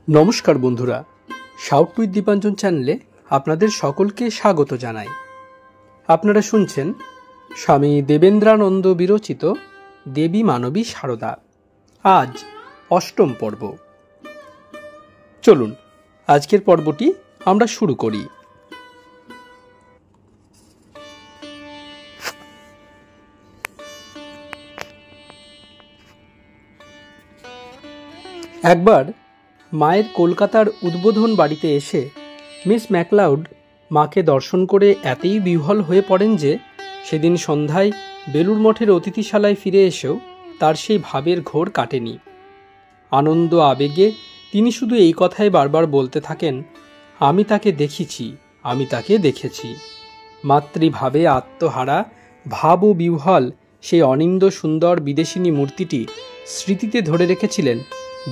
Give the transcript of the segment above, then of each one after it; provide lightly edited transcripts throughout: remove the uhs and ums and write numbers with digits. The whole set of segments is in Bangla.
নমস্কার বন্ধুরা, শাউট উইথ দীপাঞ্জন চ্যানেলে আপনাদের সকলকে স্বাগত জানাই। আপনারা শুনছেন স্বামী দেবেন্দ্রানন্দ বিরচিত দেবী মানবী সারদা। আজ অষ্টম পর্ব। চলুন আজকের পর্বটি আমরা শুরু করি। একবার মায়ের কলকাতার উদ্বোধন বাড়িতে এসে মিস ম্যাকলাউড মাকে দর্শন করে এতই বিহ্বল হয়ে পড়েন যে সেদিন সন্ধ্যায় বেলুড় মঠের অতিথিশালায় ফিরে এসেও তার সেই ভাবের ঘোর কাটেনি। আনন্দ আবেগে তিনি শুধু এই কথাই বারবার বলতে থাকেন, আমি তাকে দেখেছি, আমি তাকে দেখেছি। মাতৃভাবে আত্মহারা ভাব ও বিহ্বল সেই অনিন্দ সুন্দর বিদেশিনী মূর্তিটি স্মৃতিতে ধরে রেখেছিলেন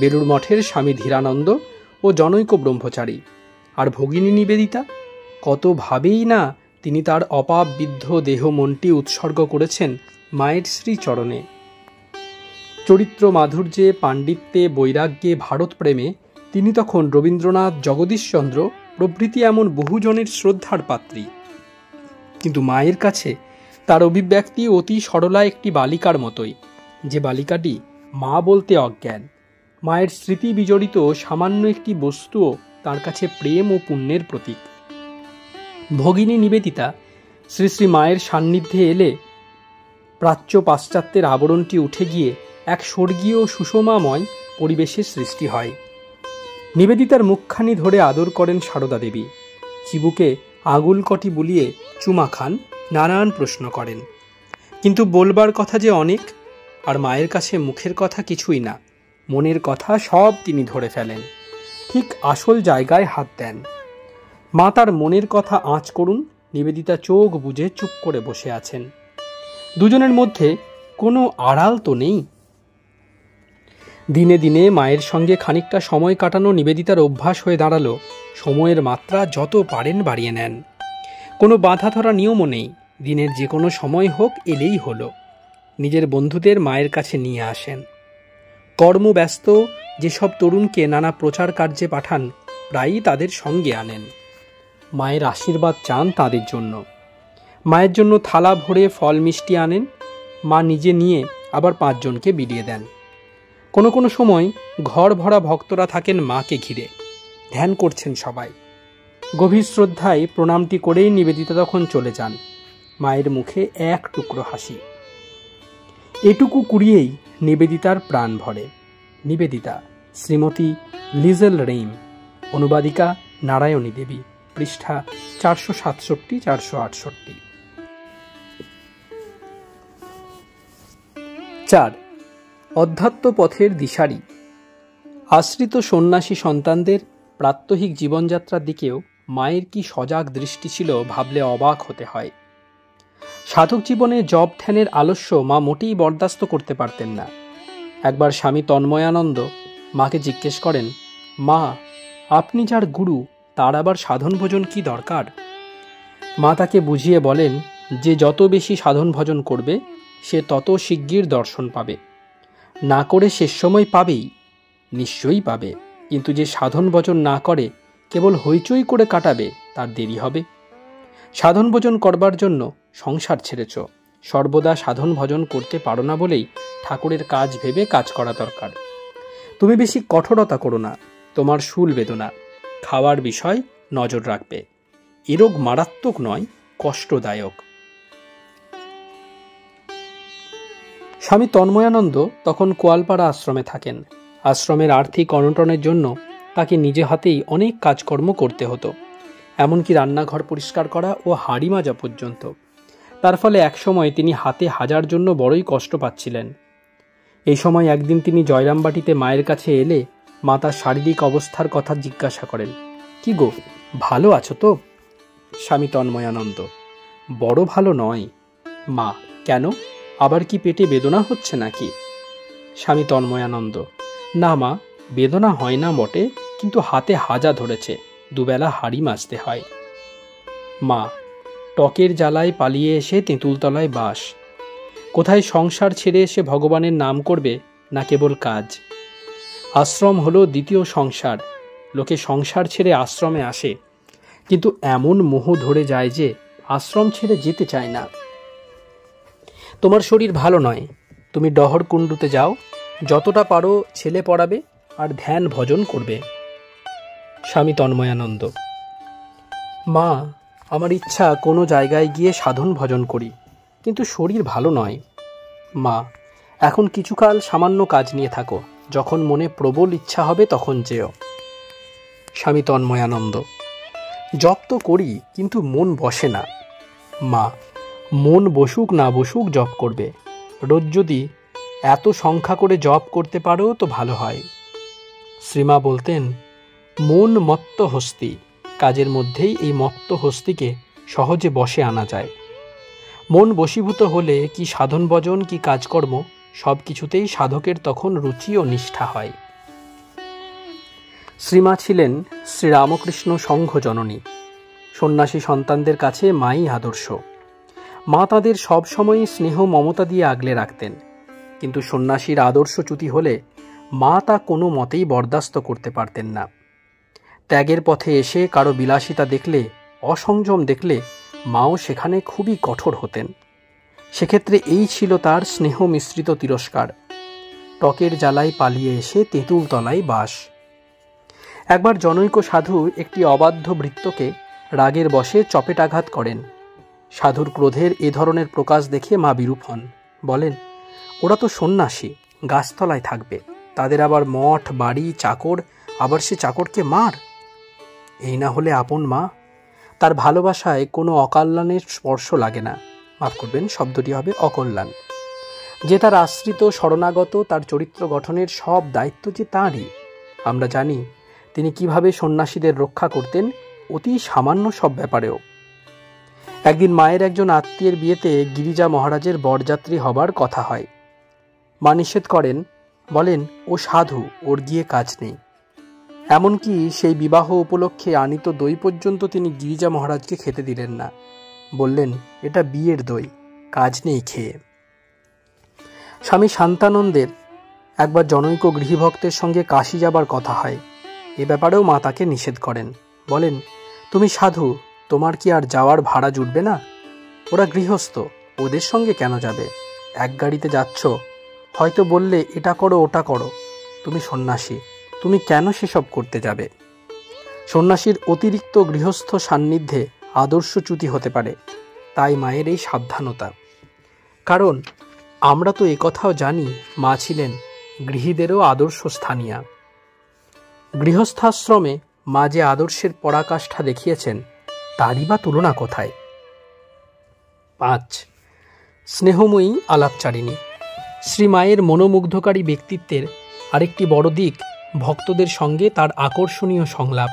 বেলুড় মঠের স্বামী ধীরানন্দ ও জনৈক ব্রহ্মচারী। আর ভগিনী নিবেদিতা, কতভাবেই না তিনি তার অপাববিদ্ধ দেহ মনটি উৎসর্গ করেছেন মায়ের শ্রীচরণে। চরিত্র মাধুর্যে, পাণ্ডিত্যে, বৈরাগ্যে, ভারতপ্রেমে তিনি তখন রবীন্দ্রনাথ, জগদীশচন্দ্র প্রভৃতি এমন বহুজনের শ্রদ্ধার পাত্রী। কিন্তু মায়ের কাছে তার অভিব্যক্তি অতি সরলা একটি বালিকার মতোই, যে বালিকাটি মা বলতে অজ্ঞান। মায়ের স্মৃতি বিজড়িত সামান্য একটি বস্তুও তার কাছে প্রেম ও পুণ্যের প্রতীক। ভগিনী নিবেদিতা শ্রী শ্রী মায়ের সান্নিধ্যে এলে প্রাচ্য পাশ্চাত্যের আবরণটি উঠে গিয়ে এক স্বর্গীয় সুষমাময় পরিবেশের সৃষ্টি হয়। নিবেদিতার মুখখানি ধরে আদর করেন সারদা দেবী, চিবুকে আগুল কটি বুলিয়ে চুমা খান, নানান প্রশ্ন করেন। কিন্তু বলবার কথা যে অনেক, আর মায়ের কাছে মুখের কথা কিছুই না, মনের কথা সব তিনি ধরে ফেলেন, ঠিক আসল জায়গায় হাত দেন। মা তার মনের কথা আঁচ করুন, নিবেদিতা চোখ বুজে চুপ করে বসে আছেন। দুজনের মধ্যে কোনো আড়াল তো নেই। দিনে দিনে মায়ের সঙ্গে খানিকটা সময় কাটানো নিবেদিতার অভ্যাস হয়ে দাঁড়ালো। সময়ের মাত্রা যত পারেন বাড়িয়ে নেন। কোনো বাঁধা ধরা নিয়মও নেই, দিনের যে কোনো সময় হোক এলেই হলো। নিজের বন্ধুদের মায়ের কাছে নিয়ে আসেন। কর্মব্যস্ত যেসব তরুণকে নানা প্রচার কার্যে পাঠান, প্রায়ই তাদের সঙ্গে আনেন। মায়ের আশীর্বাদ চান তাদের জন্য। মায়ের জন্য থালা ভরে ফল মিষ্টি আনেন। মা নিজে নিয়ে আবার 5 জনকে বিলিয়ে দেন। কোনো কোনো সময় ঘর ভরা ভক্তরা থাকেন মাকে ঘিরে, ধ্যান করছেন সবাই। গভীর শ্রদ্ধায় প্রণামটি করেই নিবেদিতা তখন চলে যান। মায়ের মুখে এক টুকরো হাসি। এটুকু কুড়িয়েই নিবেদিতার প্রাণ ভরে। নিবেদিতা, শ্রীমতী লিজেল রেইম, অনুবাদিকা নারায়ণী দেবী, পৃষ্ঠা 467-468। 4. অধ্যাত্ম পথের দিশারি। আশ্রিত সন্ন্যাসী সন্তানদের প্রাত্যহিক জীবনযাত্রার দিকেও মায়ের কি সজাগ দৃষ্টি ছিল, ভাবলে অবাক হতে হয়। সাধক জীবনে জপ ধ্যানের আলস্য মা মোটেই বরদাস্ত করতে পারতেন না। একবার স্বামী তন্ময়ানন্দ মাকে জিজ্ঞেস করেন, মা, আপনি যার গুরু, তার আবার সাধন ভোজন কি দরকার? মা তাকে বুঝিয়ে বলেন যে যত বেশি সাধন ভজন করবে সে তত শিগগির দর্শন পাবে। না করে শেষ সময় পাবেই, নিশ্চয়ই পাবে, কিন্তু যে সাধন ভজন না করে কেবল হইচই করে কাটাবে, তার দেরি হবে। সাধন ভজন করবার জন্য সংসার ছেড়েছ, সর্বদা সাধন ভজন করতে পারো না বলেই ঠাকুরের কাজ ভেবে কাজ করা দরকার। তুমি বেশি কঠোরতা করো না, তোমার শুল বেদনা, খাওয়ার বিষয় নজর রাখবে। এ রোগ মারাত্মক নয়, কষ্টদায়ক। স্বামী তন্ময়ানন্দ তখন কোয়ালপাড়া আশ্রমে থাকেন। আশ্রমের আর্থিক অনটনের জন্য তাকে নিজে হাতেই অনেক কাজকর্ম করতে হতো, এমনকি রান্নাঘর পরিষ্কার করা ও হাঁড়ি মাজা পর্যন্ত। তার ফলে একসময় তিনি হাতে হাজার জন্য বড়ই কষ্ট পাচ্ছিলেন। এই সময় একদিন তিনি জয়রামবাটিতে মায়ের কাছে এলে মা তার শারীরিক অবস্থার কথা জিজ্ঞাসা করেন, কি গো, ভালো আছো তো? স্বামী তন্ময়ানন্দ, বড় ভালো নয়। মা, কেন, আবার কি পেটে বেদনা হচ্ছে নাকি? স্বামী তন্ময়ানন্দ, না মা, বেদনা হয় না বটে, কিন্তু হাতে হাজা ধরেছে, দুবেলা হাঁড়ি মাজতে হয়। মা, টকের জ্বালায় পালিয়ে এসে তেঁতুলতলায় বাস। কোথায় সংসার ছেড়ে এসে ভগবানের নাম করবে, না কেবল কাজ। আশ্রম হলো দ্বিতীয় সংসার, লোকে সংসার ছেড়ে আশ্রমে আসে, কিন্তু এমন মোহ ধরে যায় যে আশ্রম ছেড়ে যেতে চায় না। তোমার শরীর ভালো নয়, তুমি ডহরকুণ্ডুতে যাও, যতটা পারো ছেলে পড়াবে আর ধ্যান ভজন করবে। স্বামী তন্ময়ানন্দ: মা, আমার ইচ্ছা কোনো জায়গায় গিয়ে সাধন ভজন করি, কিন্তু শরীর ভালো নয়। মা: এখন কিছুকাল সামান্য কাজ নিয়ে থাকো, যখন মনে প্রবল ইচ্ছা হবে তখন যেও। স্বামী তন্ময়ানন্দ: জপ তো করি, কিন্তু মন বসে না। মা: মন বসুক না বসুক জপ করবে। রোজ যদি এত সংখ্যা করে জপ করতে পারো তো ভালো হয়। শ্রীমা বলতেন, মন মত্ত হস্তি, কাজের মধ্যেই এই মত্ত হস্তিকে সহজে বশে আনা যায়। মন বশীভূত হলে কি সাধন ভজন কি কাজকর্ম সব কিছুতেই সাধকের তখন রুচি ও নিষ্ঠা হয়। শ্রীমা ছিলেন শ্রীরামকৃষ্ণ সংঘ জননী। সন্ন্যাসী সন্তানদের কাছে মাই আদর্শ। মা তাদের সবসময়ই স্নেহ মমতা দিয়ে আগলে রাখতেন, কিন্তু সন্ন্যাসীর আদর্শচ্যুতি হলে মা তা কোনো মতেই বরদাস্ত করতে পারতেন না। ত্যাগের পথে এসে কারো বিলাসিতা দেখলে, অসংযম দেখলে মাও সেখানে খুবই কঠোর হতেন। সেক্ষেত্রে এই ছিল তার স্নেহ মিশ্রিত তিরস্কার। টকের জ্বালায় পালিয়ে এসে তেঁতুল তলায় বাস। একবার জনৈক সাধু একটি অবাধ্য ভৃত্যকে রাগের বশে চপেটাঘাত করেন। সাধুর ক্রোধের এ ধরনের প্রকাশ দেখে মা বিরূপ হন। বলেন, ওরা তো সন্ন্যাসী, গাছতলায় থাকবে, তাদের আবার মঠ বাড়ি চাকর, আবার সে চাকরকে মার। এই না হলে আপন মা? তার ভালোবাসায় কোনো অকল্যাণের স্পর্শ লাগে না। মাফ করবেন, শব্দটি হবে অকল্যাণ। যে তার আশ্রিত শরণাগত, তার চরিত্র গঠনের সব দায়িত্ব যে তাঁরই। আমরা জানি তিনি কিভাবে সন্ন্যাসীদের রক্ষা করতেন, অতি সামান্য সব ব্যাপারেও। একদিন মায়ের একজন আত্মীয়ের বিয়েতে গিরিজা মহারাজের বরযাত্রী হবার কথা হয়। মা নিষেধ করেন, বলেন ও সাধু, ওর গিয়ে কাজ নেই। এমনকি সেই বিবাহ উপলক্ষে আনিত দই পর্যন্ত তিনি গিরিজা মহারাজকে খেতে দিলেন না। বললেন, এটা বিয়ের দই, কাজ নেই খেয়ে। স্বামী শান্তানন্দের একবার জনৈক গৃহভক্তের সঙ্গে কাশী যাবার কথা হয়। এ ব্যাপারেও মা তাকে নিষেধ করেন। বলেন, তুমি সাধু, তোমার কি আর যাওয়ার ভাড়া জুটবে না? ওরা গৃহস্থ, ওদের সঙ্গে কেন যাবে? এক গাড়িতে যাচ্ছ, হয়তো বললে এটা করো ওটা করো। তুমি সন্ন্যাসী, তুমি কেন সেসব করতে যাবে? সন্ন্যাসীর অতিরিক্ত গৃহস্থ সান্নিধ্যে আদর্শচ্যুতি হতে পারে, তাই মায়ের এই সাবধানতা। কারণ আমরা তো একথাও জানি, মা ছিলেন গৃহীদেরও আদর্শ স্থানীয়া। গৃহস্থাশ্রমে মা যে আদর্শের পরাকাষ্ঠা দেখিয়েছেন, তারই বা তুলনা কোথায়? 5. স্নেহময়ী আলাপচারিণী। শ্রীমায়ের মনোমুগ্ধকারী ব্যক্তিত্বের আরেকটি বড় দিক ভক্তদের সঙ্গে তার আকর্ষণীয় সংলাপ।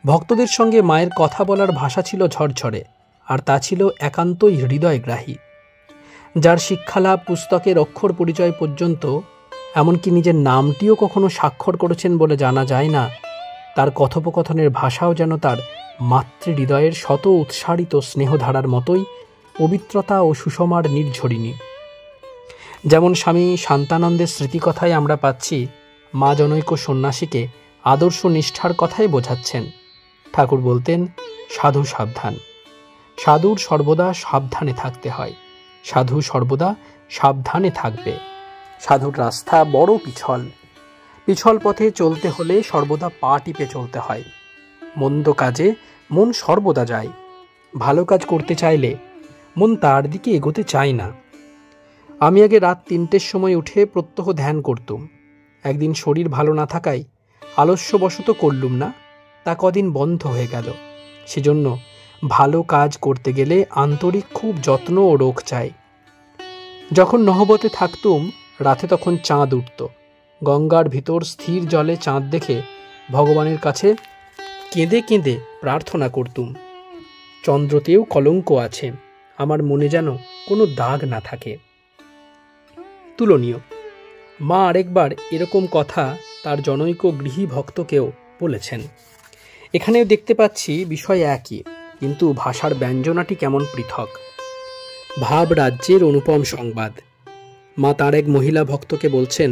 ভক্তদের সঙ্গে মায়ের কথা বলার ভাষা ছিল ঝরঝরে, আর তা ছিল একান্তই হৃদয়গ্রাহী। যার শিক্ষালাভ পুস্তকের অক্ষর পরিচয় পর্যন্ত, এমনকি নিজের নামটিও কখনো স্বাক্ষর করেছেন বলে জানা যায় না, তার কথোপকথনের ভাষাও যেন তার মাতৃহৃদয়ের শত উৎসারিত স্নেহধারার মতোই পবিত্রতা ও সুষমার নির্ঝরিণী। যেমন স্বামী শান্তানন্দের স্মৃতিকথায় আমরা পাচ্ছি, মা জনৈক সন্ন্যাসীকে আদর্শ নিষ্ঠার কথাই বোঝাচ্ছেন। ঠাকুর বলতেন, সাধু সাবধান, সাধুর সর্বদা সাবধানে থাকতে হয়, সাধু সর্বদা সাবধানে থাকবে। সাধুর রাস্তা বড় পিছল, পিছল পথে চলতে হলে সর্বদা পা টিপে চলতে হয়। মন্দ কাজে মন সর্বদা যায়, ভালো কাজ করতে চাইলে মন তার দিকে এগোতে চায় না। আমি আগে রাত 3টের সময় উঠে প্রত্যহ ধ্যান করতুম। একদিন শরীর ভালো না থাকায় আলস্যবশত করলুম না, তা কদিন বন্ধ হয়ে গেল। সেজন্য ভালো কাজ করতে গেলে আন্তরিক খুব যত্ন ও রোখ চাই। যখন নহবতে থাকতুম, রাতে তখন চাঁদ উঠত। গঙ্গার ভিতর স্থির জলে চাঁদ দেখে ভগবানের কাছে কেঁদে কেঁদে প্রার্থনা করতুম, চন্দ্রতেও কলঙ্ক আছে, আমার মনে যেন কোনো দাগ না থাকে। তুলনীয়। মা আরেকবার এরকম কথা তার জনৈক গৃহী ভক্তকেও বলেছেন। এখানেও দেখতে পাচ্ছি বিষয় একই, কিন্তু ভাষার ব্যঞ্জনাটি কেমন পৃথক। ভাব রাজ্যের অনুপম সংবাদ। মা তার এক মহিলা ভক্তকে বলছেন,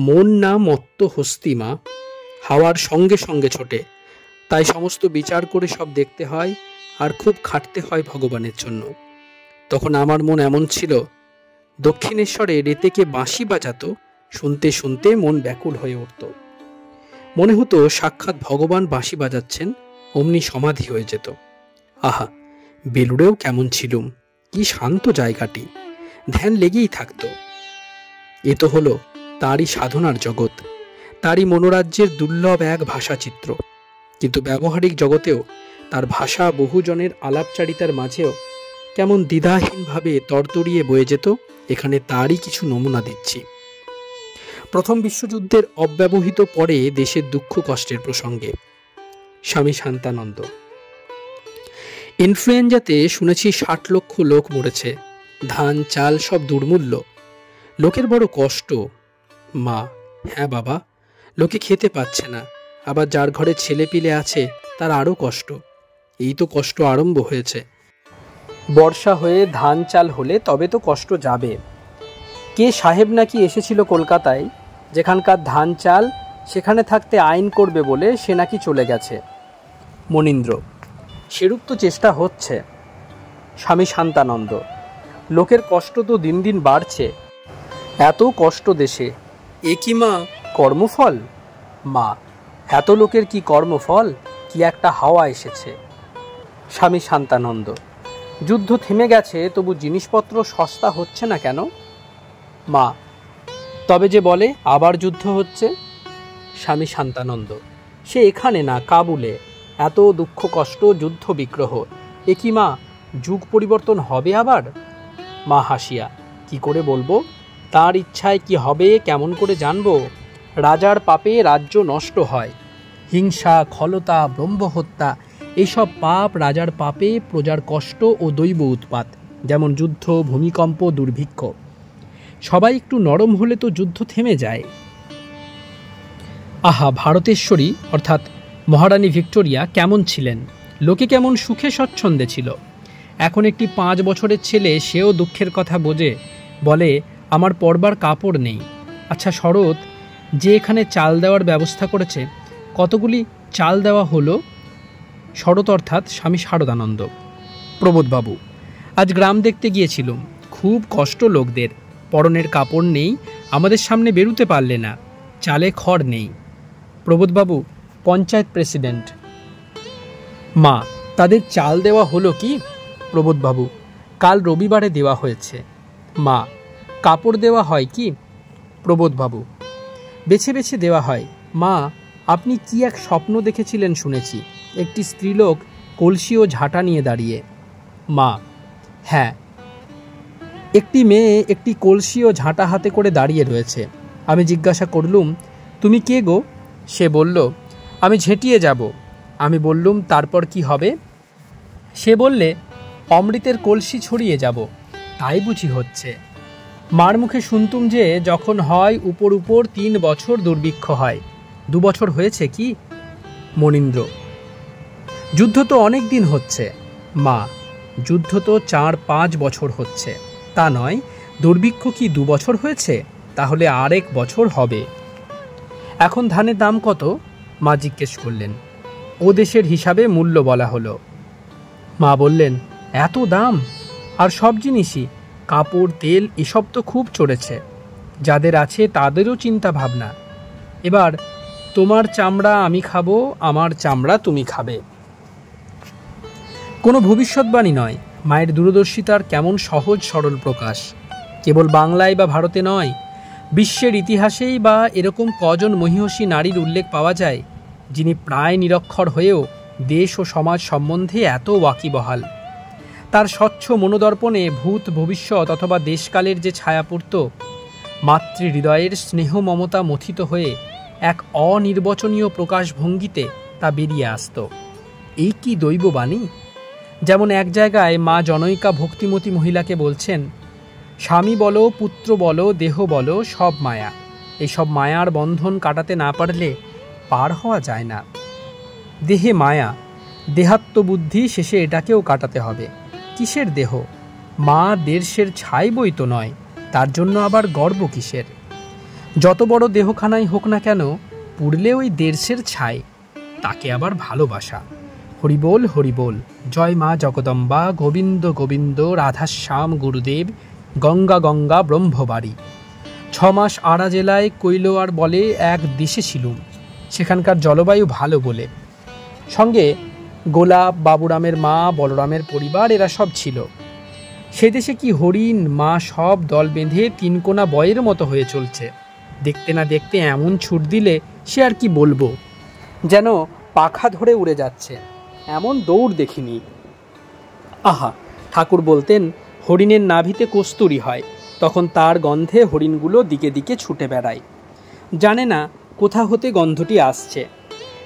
মন না মত্ত হস্তি মা, হাওয়ার সঙ্গে সঙ্গে ছোটে, তাই সমস্ত বিচার করে সব দেখতে হয় আর খুব খাটতে হয় ভগবানের জন্য। তখন আমার মন এমন ছিল, দক্ষিণেশ্বরে রেতেকে বাঁশি বাজাতো, শুনতে শুনতে মন ব্যাকুল হয়ে উঠত। মনে হতো সাক্ষাৎ ভগবান বাঁশি বাজাচ্ছেন, অমনি সমাধি হয়ে যেত। আহা, বেলুড়েও কেমন ছিলুম, কি শান্ত জায়গাটি, ধ্যান লেগেই থাকতো। এ তো হলো তারই সাধনার জগৎ, তারই মনোরাজ্যের দুর্লভ এক ভাষাচিত্র। কিন্তু ব্যবহারিক জগতেও তার ভাষা বহুজনের আলাপচারিতার মাঝেও কেমন দ্বিধাহীনভাবে তরতরিয়ে বয়ে যেত, এখানে তারই কিছু নমুনা দিচ্ছি। প্রথম বিশ্বযুদ্ধের অব্যবহিত পরে দেশের দুঃখ কষ্টের প্রসঙ্গে স্বামী শান্তানন্দ। ইনফ্লুয়েঞ্জাতে শুনেছি 60 লক্ষ লোক মরেছে, ধান চাল সব দুর্মূল্য, লোকের বড় কষ্ট। মা: হ্যাঁ বাবা, লোকে খেতে পাচ্ছে না, আবার যার ঘরে ছেলে পিলে আছে তার আরও কষ্ট। এই তো কষ্ট আরম্ভ হয়েছে। বর্ষা হয়ে ধান চাল হলে তবে তো কষ্ট যাবে। কে সাহেব নাকি এসেছিল কলকাতায়, যেখানকার ধান চাল সেখানে থাকতে আইন করবে বলে সে নাকি চলে গেছে। মনীন্দ্র: সেরূপ তো চেষ্টা হচ্ছে। স্বামী শান্তানন্দ: লোকের কষ্ট তো দিন দিন বাড়ছে, এত কষ্ট দেশে, এ কি মা কর্মফল? মা: এত লোকের কি কর্মফল, কি একটা হাওয়া এসেছে। স্বামী শান্তানন্দ: যুদ্ধ থেমে গেছে, তবু জিনিসপত্র সস্তা হচ্ছে না কেন? মা: তবে যে বলে আবার যুদ্ধ হচ্ছে। স্বামী শান্তানন্দ: সে এখানে না, কাবুলে, এত দুঃখ কষ্ট, যুদ্ধ বিগ্রহ, এ কি মা যুগ পরিবর্তন হবে আবার? মা হাসিয়া: কি করে বলবো, তার ইচ্ছায় কি হবে কেমন করে জানবো? রাজার পাপে রাজ্য নষ্ট হয়, হিংসা, খলতা, ব্রহ্মহত্যা, এইসব পাপ রাজার পাপে প্রজার কষ্ট ও দৈব উৎপাত, যেমন যুদ্ধ, ভূমিকম্প, দুর্ভিক্ষ। সবাই একটু নরম হলে তো যুদ্ধ থেমে যায়। আহা, ভারতেশ্বরী অর্থাৎ মহারানী ভিক্টোরিয়া কেমন ছিলেন, লোকে কেমন সুখে স্বচ্ছন্দে ছিল। এখন একটি 5 বছরের ছেলে, সেও দুঃখের কথা বোঝে, বলে আমার পরবার কাপড় নেই। আচ্ছা শরৎ, যে এখানে চাল দেওয়ার ব্যবস্থা করেছে, কতগুলি চাল দেওয়া হলো? শরৎ অর্থাৎ স্বামী শারদানন্দ। প্রবোধবাবু: আজ গ্রাম দেখতে গিয়েছিলুম, খুব কষ্ট লোকদের, পরনের কাপড় নেই, আমাদের সামনে বেরুতে পারলে না, চালে খড় নেই। প্রবোধবাবু: পঞ্চায়েত প্রেসিডেন্ট। মা: তাদের চাল দেওয়া হলো কি? প্রবোধবাবু: কাল রবিবারে দেওয়া হয়েছে। মা: কাপড় দেওয়া হয় কি? প্রবোধবাবু: বেছে বেছে দেওয়া হয়। মা, আপনি কি এক স্বপ্ন দেখেছিলেন শুনেছি, একটি স্ত্রীলোক কলসি ও ঝাঁটা নিয়ে দাঁড়িয়ে। মা: হ্যাঁ, একটি মেয়ে একটি কলসি ও ঝাঁটা হাতে করে দাঁড়িয়ে রয়েছে। আমি জিজ্ঞাসা করলুম, তুমি কে গো? সে বলল, আমি ঝেঁটিয়ে যাব। আমি বললুম, তারপর কি হবে? সে বললে, অমৃতের কলসি ছড়িয়ে যাব। তাই বুঝি হচ্ছে। মার মুখে শুনতুম যে যখন হয় উপর উপর 3 বছর দুর্ভিক্ষ হয়। 2 বছর হয়েছে কি? মনীন্দ্র: যুদ্ধ তো অনেক দিন হচ্ছে। মা: যুদ্ধ তো 4-5 বছর হচ্ছে, তা নয়, দুর্ভিক্ষ কি 2 বছর হয়েছে? তাহলে আর 1 বছর হবে। এখন ধানের দাম কত? মা জিজ্ঞেস করলেন। ও দেশের হিসাবে মূল্য বলা হলো। মা বললেন, এত দাম? আর সব জিনিসই, কাপড়, তেল, এসব তো খুব চড়েছে। যাদের আছে তাদেরও চিন্তা ভাবনা। এবার তোমার চামড়া আমি খাবো, আমার চামড়া তুমি খাবে। কোনো ভবিষ্যৎবাণী নয়, মায়ের দূরদর্শিতার কেমন সহজ সরল প্রকাশ। কেবল বাংলায় বা ভারতে নয়, বিশ্বের ইতিহাসেই বা এরকম কজন মহীয়সী নারীর উল্লেখ পাওয়া যায়, যিনি প্রায় নিরক্ষর হয়েও দেশ ও সমাজ সম্বন্ধে এত ওয়াকিবহাল। তার স্বচ্ছ মনোদর্পণে ভূত, ভবিষ্যৎ অথবা দেশকালের যে ছায়া পড়ত, মাতৃহৃদয়ের স্নেহ মমতা মথিত হয়ে এক অনির্বচনীয় প্রকাশভঙ্গিতে তা বেরিয়ে আসত। এই কি দৈববাণী! যেমন এক জায়গায় মা জনৈকা ভক্তিমতী মহিলাকে বলছেন, স্বামী বলো, পুত্র বলো, দেহ বলো, সব মায়া। এইসব মায়ার বন্ধন কাটাতে না পারলে পার হওয়া যায় না। দেহে মায়া, দেহাত্মবুদ্ধি, শেষে এটাকেও কাটাতে হবে। কিসের দেহ? মা দেড়শের ছাই বই তো নয়, তার জন্য আবার গর্ব কিসের? যত বড় দেহখানাই হোক না কেন, পুড়লে ওই দেড়শের ছাই, তাকে আবার ভালোবাসা। হরিবোল হরিবোল, জয় মা জগদম্বা, গোবিন্দ গোবিন্দ, রাধাশ্যাম গুরুদেব, গঙ্গা গঙ্গা ব্রহ্মবাড়ি। 6 মাস আড়া জেলায় কৈলোয়ার বলে এক দেশে ছিলুম, সেখানকার জলবায়ু ভালো বলে। সঙ্গে গোলাপ, বাবুরামের মা, বলরামের পরিবার, এরা সব ছিল। সে দেশে কি হরিণ, মা সব দল বেঁধে 3 কোনা বয়ের মতো হয়ে চলছে। দেখতে না দেখতে এমন ছুট দিলে সে আর কি বলবো, যেন পাখা ধরে উড়ে যাচ্ছে, এমন দৌড় দেখিনি। আহা, ঠাকুর বলতেন হরিণের নাভিতে কস্তুরি হয়, তখন তার গন্ধে হরিণগুলো দিকে দিকে ছুটে বেড়ায়, জানে না কোথা হতে গন্ধটি আসছে।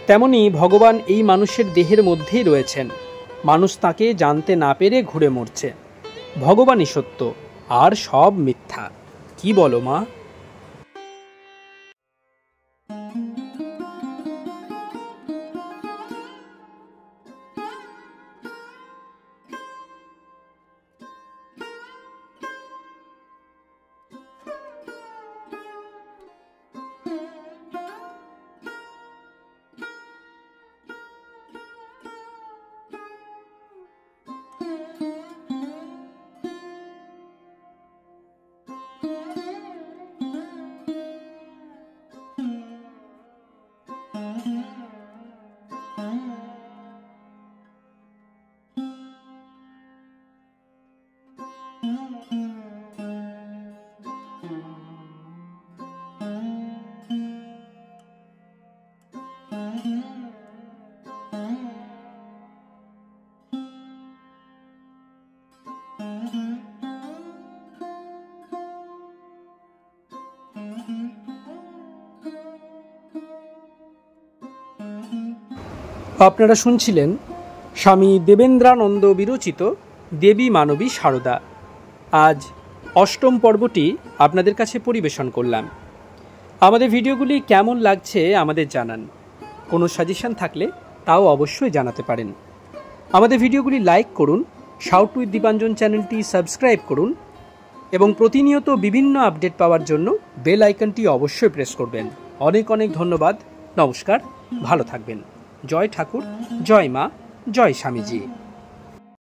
তেমনি ভগবান এই মানুষের দেহের মধ্যেই রয়েছেন, মানুষ তাকে জানতে না পেরে ঘুরে মরছে। ভগবানই সত্য, আর সব মিথ্যা। কি বলো মা? আপনারা শুনছিলেন স্বামী দেবেন্দ্রানন্দ বিরচিত দেবী মানবী সারদা। আজ 8ম পর্বটি আপনাদের কাছে পরিবেশন করলাম। আমাদের ভিডিওগুলি কেমন লাগছে আমাদের জানান। কোনো সাজেশন থাকলে তাও অবশ্যই জানাতে পারেন। আমাদের ভিডিওগুলি লাইক করুন, শাউট উইথ দীপাঞ্জন চ্যানেলটি সাবস্ক্রাইব করুন এবং প্রতিনিয়ত বিভিন্ন আপডেট পাওয়ার জন্য বেল আইকনটি অবশ্যই প্রেস করবেন। অনেক অনেক ধন্যবাদ। নমস্কার, ভালো থাকবেন। জয় ঠাকুর, জয় মা, জয় স্বামীজি।